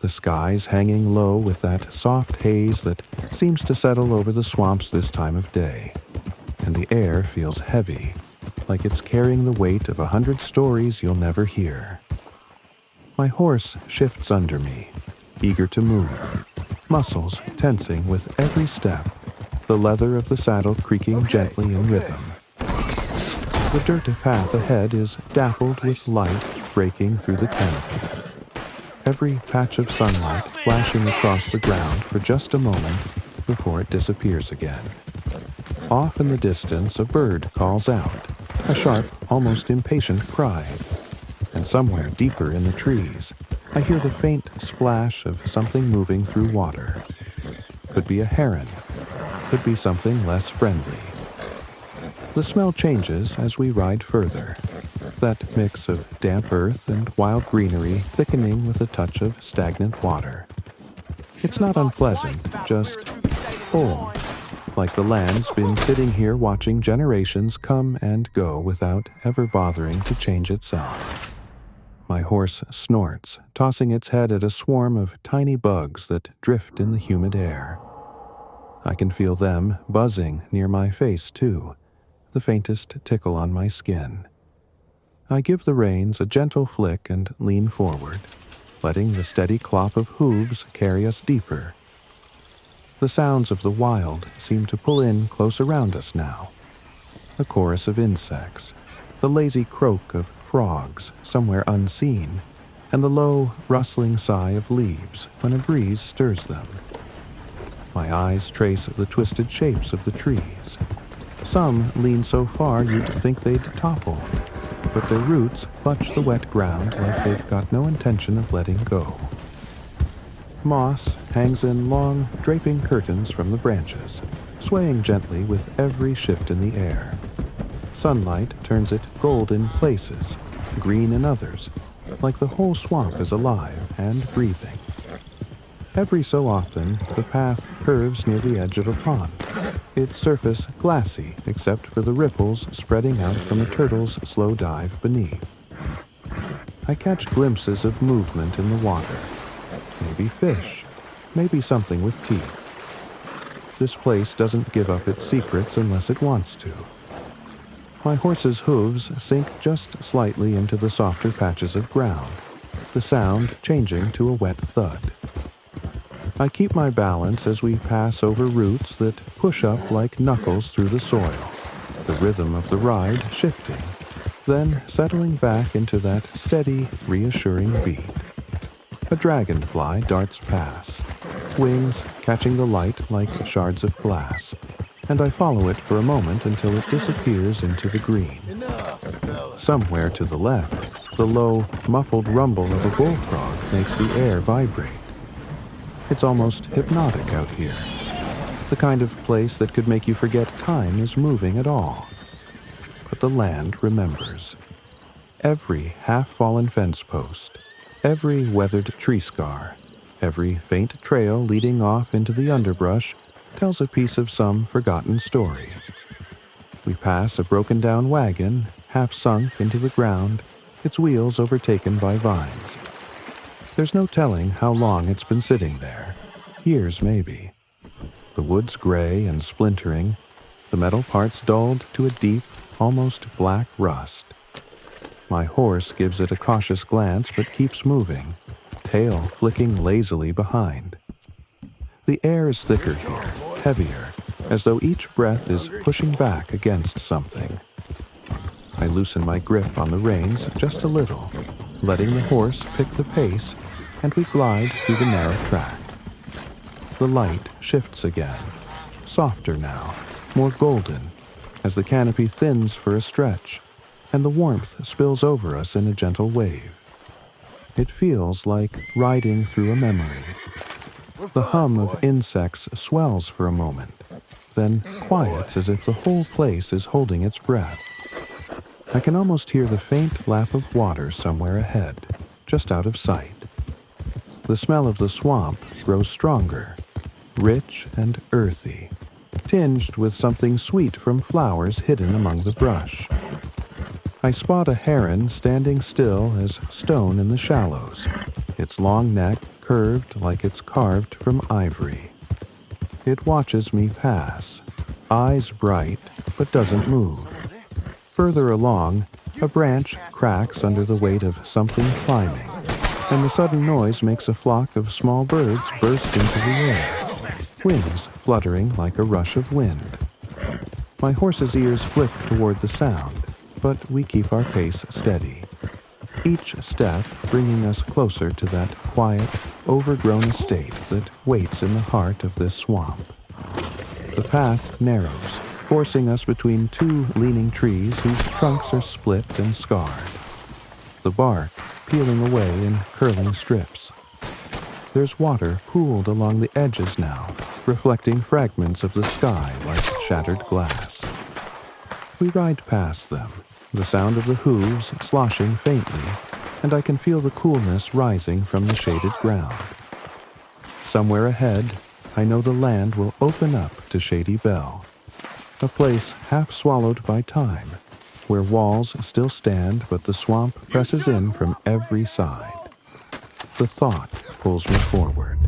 The sky's hanging low with that soft haze that seems to settle over the swamps this time of day, and the air feels heavy, like it's carrying the weight of 100 stories you'll never hear. My horse shifts under me, eager to move, muscles tensing with every step, the leather of the saddle creaking gently in rhythm. The dirt path ahead is dappled with light breaking through the canopy. Every patch of sunlight flashing across the ground for just a moment before it disappears again. Off in the distance, a bird calls out, a sharp, almost impatient cry. And somewhere deeper in the trees, I hear the faint splash of something moving through water. Could be a heron, could be something less friendly. The smell changes as we ride further. That mix of damp earth and wild greenery thickening with a touch of stagnant water. It's not unpleasant, just old, like the land's been sitting here watching generations come and go without ever bothering to change itself. My horse snorts, tossing its head at a swarm of tiny bugs that drift in the humid air. I can feel them buzzing near my face, too, the faintest tickle on my skin. I give the reins a gentle flick and lean forward, letting the steady clop of hooves carry us deeper. The sounds of the wild seem to pull in close around us now. The chorus of insects, the lazy croak of frogs somewhere unseen, and the low, rustling sigh of leaves when a breeze stirs them. My eyes trace the twisted shapes of the trees. Some lean so far you'd think they'd topple, but their roots clutch the wet ground like they've got no intention of letting go. Moss hangs in long, draping curtains from the branches, swaying gently with every shift in the air. Sunlight turns it gold in places, green in others, like the whole swamp is alive and breathing. Every so often, the path curves near the edge of a pond, its surface glassy except for the ripples spreading out from a turtle's slow dive beneath. I catch glimpses of movement in the water. Maybe fish, maybe something with teeth. This place doesn't give up its secrets unless it wants to. My horse's hooves sink just slightly into the softer patches of ground, the sound changing to a wet thud. I keep my balance as we pass over roots that push up like knuckles through the soil, the rhythm of the ride shifting, then settling back into that steady, reassuring beat. A dragonfly darts past, wings catching the light like shards of glass, and I follow it for a moment until it disappears into the green. Somewhere to the left, the low, muffled rumble of a bullfrog makes the air vibrate. It's almost hypnotic out here, the kind of place that could make you forget time is moving at all. But the land remembers. Every half-fallen fence post, every weathered tree scar, every faint trail leading off into the underbrush tells a piece of some forgotten story. We pass a broken-down wagon, half sunk into the ground, its wheels overtaken by vines. There's no telling how long it's been sitting there. Years, maybe. The wood's gray and splintering, the metal parts dulled to a deep, almost black rust. My horse gives it a cautious glance but keeps moving, tail flicking lazily behind. The air is thicker here, heavier, as though each breath is pushing back against something. I loosen my grip on the reins just a little, letting the horse pick the pace, and we glide through the narrow track. The light shifts again, softer now, more golden, as the canopy thins for a stretch, and the warmth spills over us in a gentle wave. It feels like riding through a memory. The hum of insects swells for a moment, then quiets as if the whole place is holding its breath. I can almost hear the faint lap of water somewhere ahead, just out of sight. The smell of the swamp grows stronger, rich and earthy, tinged with something sweet from flowers hidden among the brush. I spot a heron standing still as stone in the shallows, its long neck curved like it's carved from ivory. It watches me pass, eyes bright, but doesn't move. Further along, a branch cracks under the weight of something climbing, and the sudden noise makes a flock of small birds burst into the air, wings fluttering like a rush of wind. My horse's ears flick toward the sound, but we keep our pace steady, each step bringing us closer to that quiet, overgrown estate that waits in the heart of this swamp. The path narrows, forcing us between two leaning trees whose trunks are split and scarred, the bark peeling away in curling strips. There's water pooled along the edges now, reflecting fragments of the sky like shattered glass. We ride past them, the sound of the hooves sloshing faintly, and I can feel the coolness rising from the shaded ground. Somewhere ahead, I know the land will open up to Shady Belle, a place half swallowed by time, where walls still stand but the swamp presses in from every side. The thought pulls me forward.